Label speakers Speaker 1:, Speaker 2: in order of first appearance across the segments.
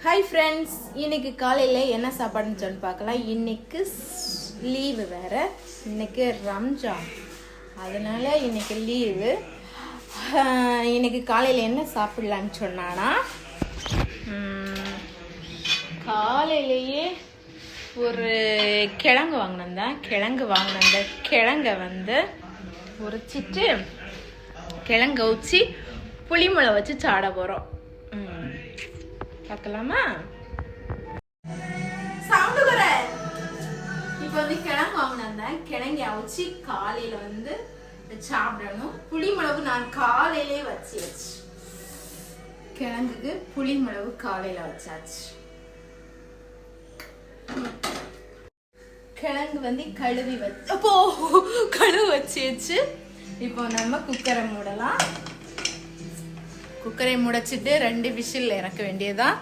Speaker 1: Hi friends, இன்னைக்கு காலையில் என்ன சாப்பாடுன்னு சொல்லி பார்க்கலாம். இன்னைக்கு லீவு வேறு, இன்னைக்கு ரம்ஜான், அதனால இன்னைக்கு லீவு. இன்னைக்கு காலையில் என்ன சாப்பிடலான்னு சொன்னானா, காலையிலேயே ஒரு கிழங்கு வாங்கினேன். கிழங்கை வந்து உரிச்சிட்டு கிழங்க ஊற்றி புளிமுளை வச்சு சாட போகிறோம். பார்க்கலாமா? இப்போ வந்து கிழங்கு வாங்கினேன். கிழங்கை அவிச்சு காலையில வந்து சாப்பிடணும். புளிமிளகு நான் காலையிலே வச்சு கிழங்குக்கு புளிமிளகு காலையில வச்சாச்சு. கிழங்கு வந்து கழுவி வச்சு இப்போ நம்ம குக்கரை மூடலாம். குக்கரை முடைச்சிட்டு 2 விசில் இறக்க வேண்டியதான்.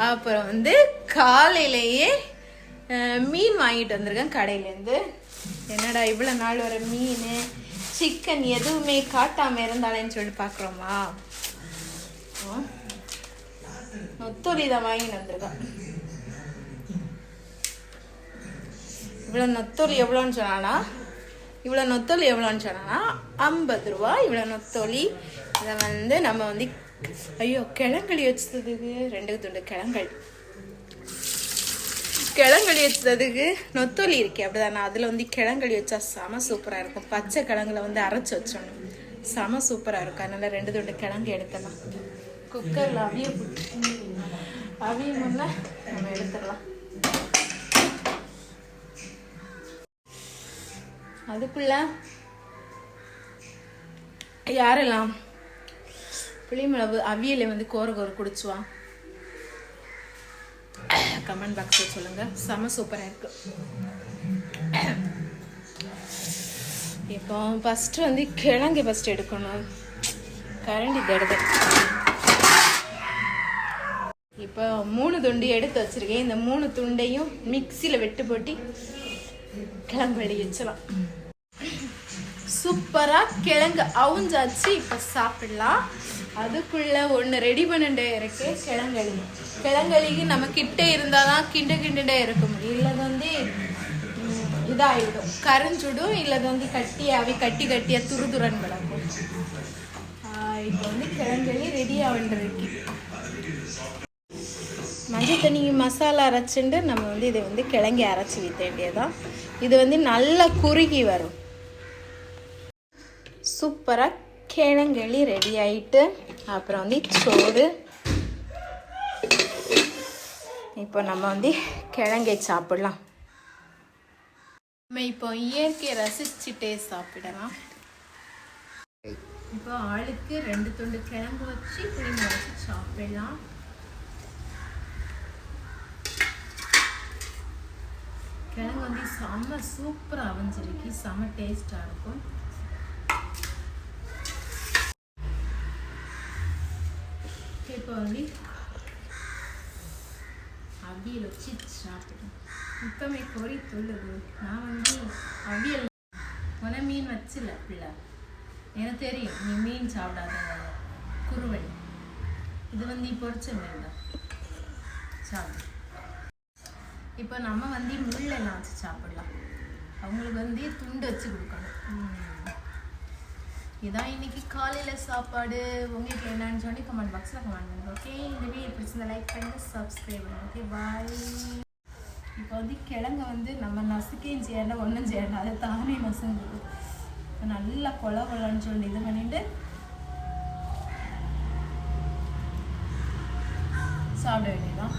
Speaker 1: அப்புறம் வந்து காலையிலேயே மீன் வாங்கிட்டு வந்திருக்கேன் கடையிலேருந்து. என்னடா இவ்வளோ நாள் வர மீன் சிக்கன் எதுவுமே காட்டாமல் இருந்தாலேன்னு சொல்லி பார்க்குறோமா, நொத்தோலி தான் வாங்கிட்டு வந்திருக்கேன். இவ்வளோ நொத்தோலி எவ்வளோன்னு சொன்னானா 50 ரூபா. இவ்வளோ நொத்தோலி. இதை வந்து நம்ம வந்து கிழங்கடி வச்சதுக்கு 2 துண்டு கிழங்கடி வச்சதுக்கு நொத்தோலி இருக்கே அப்படிதானே. அதில் வந்து கிழங்கடி வச்சா செம சூப்பராக இருக்கும். பச்சை கிழங்குல வந்து அரைச்சி வச்சோணும், செம சூப்பராக இருக்கும். அதனால 2 துண்டு கிழங்கு எடுத்துடலாம். குக்கரில் அவிய முன்ன நம்ம எடுத்துடலாம். அதுக்குள்ள யாரெல்லாம் புளிமிளகு அவியலை வந்து கோர குடிச்சுவான் கமெண்ட் பாக்ஸில் சொல்லுங்க. செம சூப்பராக இருக்கு. இப்போ ஃபஸ்ட்டு வந்து கிழங்கு ஃபஸ்ட்டு எடுக்கணும். கரண்டி தடுது. இப்போ 3 துண்டு எடுத்து வச்சிருக்கேன். இந்த 3 துண்டையும் மிக்சியில் வெட்டு போட்டு கிழங்கு வெளியே வச்சலாம். சூப்பராக கிழங்கு அவுஞ்சாச்சு. இப்போ சாப்பிடலாம். அதுக்குள்ள ஒன்று ரெடி பண்ணிட்டே இருக்கு. கிழங்கலிக்கு நம்ம கிட்டே இருந்தால் தான் கிண்டுகிட்டே இருக்க முடியும். இல்லது வந்து இதாகிடும், கரைஞ்சுடும். இல்லது வந்து கட்டியாக துருதுரன் கிடக்கும். இப்போ வந்து கிழங்கலி ரெடியாக வந்துருக்கு. மஞ்சள் தண்ணி மசாலா அரைச்சிட்டு நம்ம வந்து இதை வந்து கிழங்கி அரைச்சி வைத்த வேண்டியதான். இது வந்து நல்லா குறுகி வரும். சூப்பராக கிழங்கெளி ரெடி ஆகிட்டு அப்புறம் வந்து சோறு. இப்போ நம்ம வந்து கிழங்கை சாப்பிடலாம். நம்ம இப்போ இயற்கையை ரசிச்சுட்டே சாப்பிடலாம். இப்போ ஆளுக்கு 2 துண்டு கிழங்கு வச்சு புளிங்க வச்சு சாப்பிடலாம். கிழங்கு வந்து செம்ம சூப்பராக அவிஞ்சிருக்கு, செம்ம டேஸ்டாக இருக்கும். இப்போ வந்து அவியல் வச்சு சாப்பிடும். இப்போமே கொறி சொல்லுது. நான் வந்து அவியல் மீன் வச்சில்ல பிள்ளை, எனக்கு தெரியும் நீ மீன் சாப்பிடாத குருவன். இது வந்து பொரிச்ச மீன் தான் சாப்பிடு. இப்போ நம்ம வந்து முள்ளெல்லாம் வச்சு சாப்பிடலாம். அவங்களுக்கு வந்து துண்டு வச்சு கொடுக்கணும். இதான் இன்னைக்கு காலையில் சாப்பாடு. உங்களுக்கு என்னன்னு சொல்லி கமெண்ட் பாக்ஸில் கமெண்ட் பண்ணுங்க. ஓகே, இந்த வீடியோ பிடிச்சிருந்தா லைக் பண்ணுங்கள், சப்ஸ்கிரைப் பண்ணுங்கள். ஓகே, பாய். இப்போ வந்து கிழங்க வந்து நம்ம நசுக்கையும் செய்யணும், ஒன்றும் செய்யணும், அதை தானே நசுங்குது. நல்லா கொலன்னு சொல்லி இது பண்ணிட்டு சாப்பிட வேண்டியதான்.